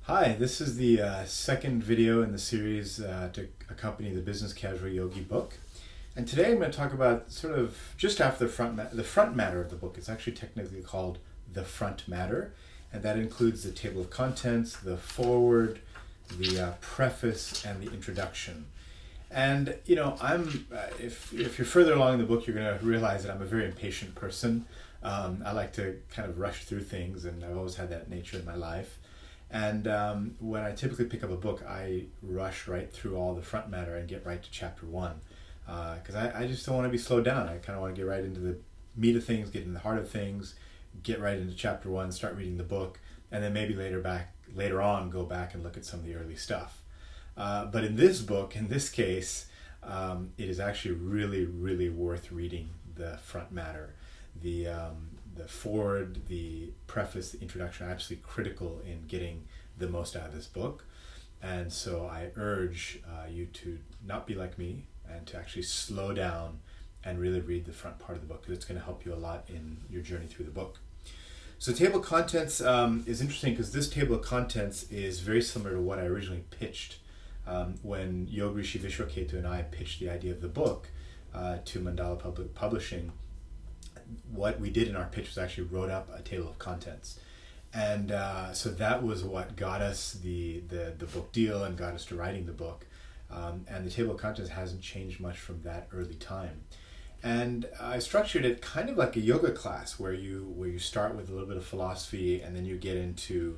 Hi, this is the second video in the series to accompany the Business Casual Yogi book. And today I'm going to talk about sort of just after the front matter of the book. It's actually technically called the front matter, and that includes the table of contents, the foreword, the preface, and the introduction. And if you're further along in the book, you're going to realize that I'm a very impatient person. I like to kind of rush through things, and I've always had that nature in my life. And when I typically pick up a book, I rush right through all the front matter and get right to chapter one, because I just don't want to be slowed down. I kind of want to get right into the meat of things, get in the heart of things, get right into chapter one, start reading the book, and then maybe later on go back and look at some of the early stuff. But in this book, in this case, it is actually really, really worth reading the front matter. The foreword, the preface, the introduction are absolutely critical in getting the most out of this book. And so I urge you to not be like me and to actually slow down and really read the front part of the book, because it's going to help you a lot in your journey through the book. So table of contents is interesting because this table of contents is very similar to what I originally pitched when Yogi Rishi Vishwaketu and I pitched the idea of the book to Mandala Publishing. What we did in our pitch was actually wrote up a table of contents, and so that was what got us the book deal and got us to writing the book. And the table of contents hasn't changed much from that early time. And I structured it kind of like a yoga class where you start with a little bit of philosophy, and then you get into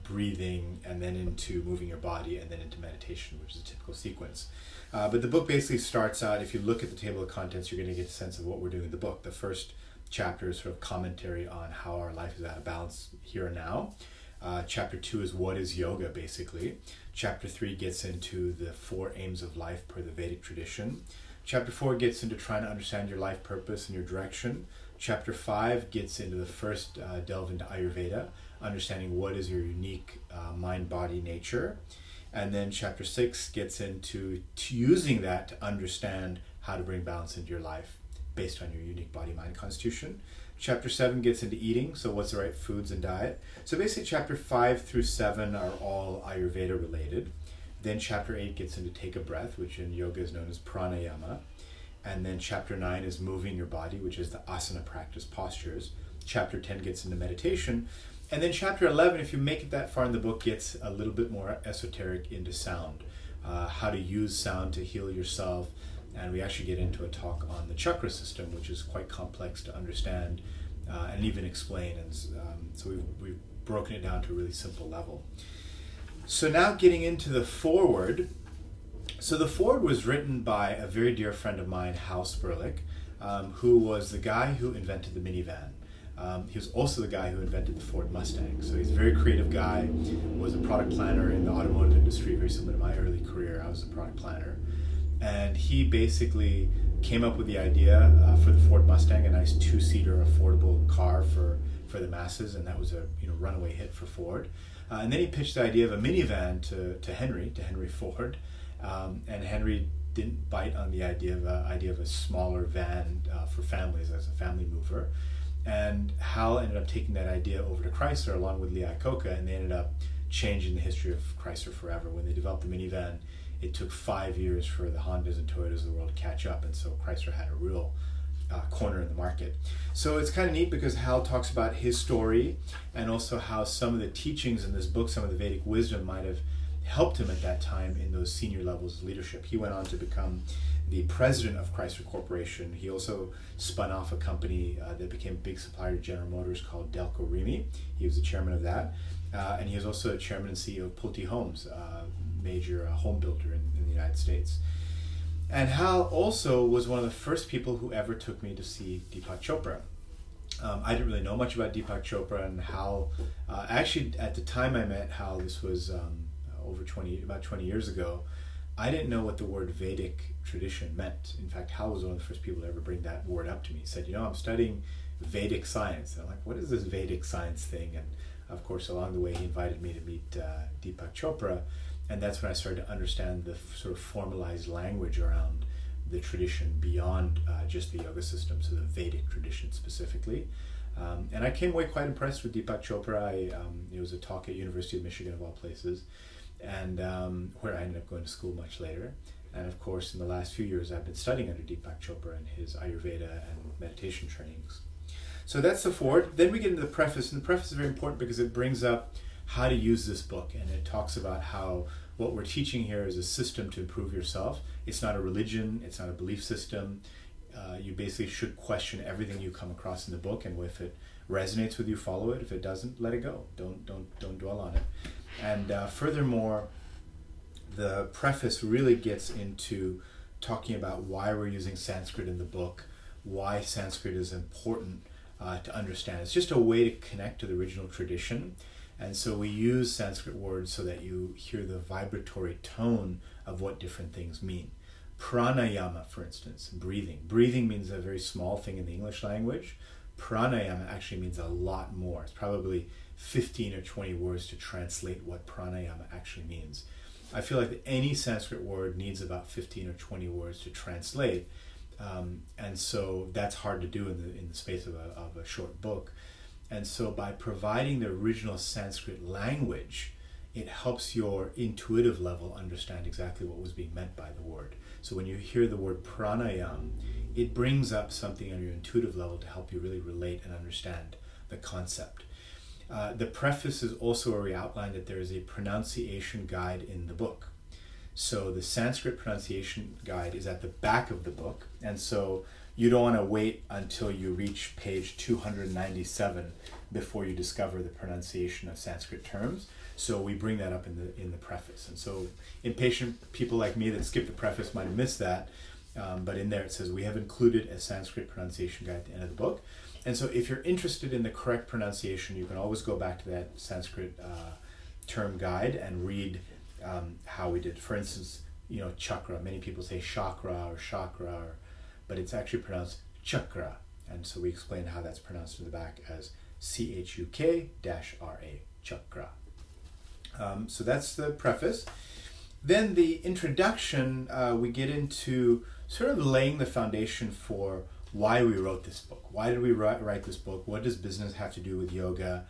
breathing, and then into moving your body, and then into meditation, which is a typical sequence. But the book basically starts out, if you look at the table of contents, you're going to get a sense of what we're doing in the book. The first chapter is sort of commentary on how our life is out of balance here and now. Chapter 2 is what is yoga, basically. Chapter 3 gets into the 4 aims of life per the Vedic tradition. Chapter 4 gets into trying to understand your life purpose and your direction. Chapter 5 gets into the first delve into Ayurveda, understanding what is your unique mind-body nature. And then chapter 6 gets into using that to understand how to bring balance into your life based on your unique body-mind constitution. Chapter 7 gets into eating, so what's the right foods and diet. So basically chapter 5 through 7 are all Ayurveda related. Then chapter 8 gets into take a breath, which in yoga is known as pranayama. And then chapter 9 is moving your body, which is the asana practice postures. Chapter 10 gets into meditation. And then chapter 11, if you make it that far in the book, gets a little bit more esoteric into sound, how to use sound to heal yourself. And we actually get into a talk on the chakra system, which is quite complex to understand and even explain. And so we've broken it down to a really simple level. So now getting into the foreword. So the foreword was written by a very dear friend of mine, Hal Sperlich, who was the guy who invented the minivan. He was also the guy who invented the Ford Mustang. So he's a very creative guy, was a product planner in the automotive industry, very similar to my early career. I was a product planner. And he basically came up with the idea for the Ford Mustang, a nice 2-seater affordable car for the masses, and that was a runaway hit for Ford. And then he pitched the idea of a minivan to Henry Ford, and Henry didn't bite on the idea of a smaller van for families as a family mover. And Hal ended up taking that idea over to Chrysler along with Lee Iacocca, and they ended up changing the history of Chrysler forever. When they developed the minivan, it took 5 years for the Hondas and Toyotas of the world to catch up, and so Chrysler had a real corner in the market. So it's kind of neat because Hal talks about his story and also how some of the teachings in this book, some of the Vedic wisdom might have helped him at that time in those senior levels of leadership. He went on to become the president of Chrysler Corporation. He also spun off a company that became a big supplier to General Motors called Delco Remy. He was the chairman of that. And he was also chairman and CEO of Pulte Homes, a major home builder in the United States. And Hal also was one of the first people who ever took me to see Deepak Chopra. I didn't really know much about Deepak Chopra, and Hal, actually at the time I met Hal, this was about 20 years ago, I didn't know what the word Vedic tradition meant. In fact, Hal was one of the first people to ever bring that word up to me. He said, I'm studying Vedic science. And I'm like, what is this Vedic science thing? And of course, along the way, he invited me to meet Deepak Chopra. And that's when I started to understand the sort of formalized language around the tradition beyond just the yoga system, so the Vedic tradition specifically. And I came away quite impressed with Deepak Chopra. It was a talk at University of Michigan of all places, and where I ended up going to school much later. And of course, in the last few years, I've been studying under Deepak Chopra and his Ayurveda and meditation trainings. So that's the foreword. Then we get into the preface, and the preface is very important because it brings up how to use this book, and it talks about how what we're teaching here is a system to improve yourself. It's not a religion, it's not a belief system. You basically should question everything you come across in the book, and if it resonates with you, follow it. If it doesn't, let it go. Don't dwell on it. And furthermore, the preface really gets into talking about why we're using Sanskrit in the book, why Sanskrit is important to understand. It's just a way to connect to the original tradition. And so we use Sanskrit words so that you hear the vibratory tone of what different things mean. Pranayama, for instance, breathing. Breathing means a very small thing in the English language. Pranayama actually means a lot more. It's probably 15 or 20 words to translate what pranayama actually means. I feel like any Sanskrit word needs about 15 or 20 words to translate. And so that's hard to do in the space of a short book. And so by providing the original Sanskrit language, it helps your intuitive level understand exactly what was being meant by the word. So when you hear the word pranayam, it brings up something on your intuitive level to help you really relate and understand the concept. The preface is also where we outline that there is a pronunciation guide in the book. So the Sanskrit pronunciation guide is at the back of the book, and so you don't want to wait until you reach page 297 before you discover the pronunciation of Sanskrit terms. So we bring that up in the preface. And so impatient people like me that skip the preface might have missed that, but in there it says we have included a Sanskrit pronunciation guide at the end of the book. And so if you're interested in the correct pronunciation, you can always go back to that Sanskrit term guide and read how we did. For instance, chakra. Many people say chakra or chakra, but it's actually pronounced chakra. And so we explain how that's pronounced in the back as CHUK-RA, chakra. So that's the preface. Then the introduction, we get into sort of laying the foundation for why we wrote this book. Why did we write this book? What does business have to do with yoga?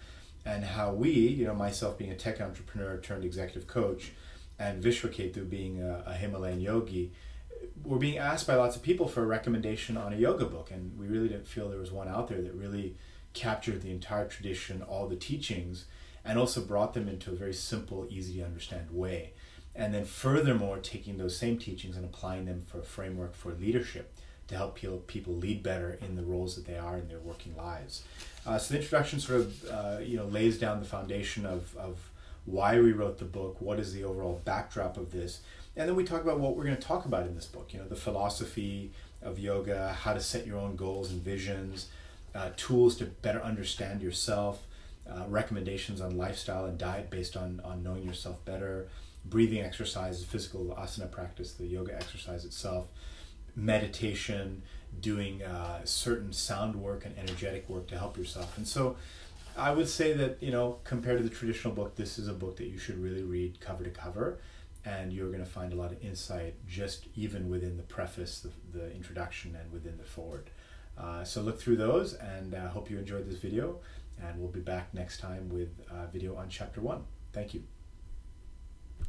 And how we, myself being a tech entrepreneur turned executive coach, and Vishwaketu being a Himalayan yogi, were being asked by lots of people for a recommendation on a yoga book. And we really didn't feel there was one out there that really captured the entire tradition, all the teachings, and also brought them into a very simple, easy to understand way. And then furthermore, taking those same teachings and applying them for a framework for leadership to help people lead better in the roles that they are in their working lives. So the introduction sort of lays down the foundation of why we wrote the book, what is the overall backdrop of this, and then we talk about what we're going to talk about in this book. The philosophy of yoga, how to set your own goals and visions, tools to better understand yourself, recommendations on lifestyle and diet based on knowing yourself better, breathing exercises, physical asana practice, the yoga exercise itself, meditation, doing certain sound work and energetic work to help yourself. And so I would say that, compared to the traditional book, this is a book that you should really read cover to cover, and you're going to find a lot of insight just even within the preface, the introduction, and within the foreword. So look through those, and I hope you enjoyed this video, and we'll be back next time with a video on chapter 1. Thank you.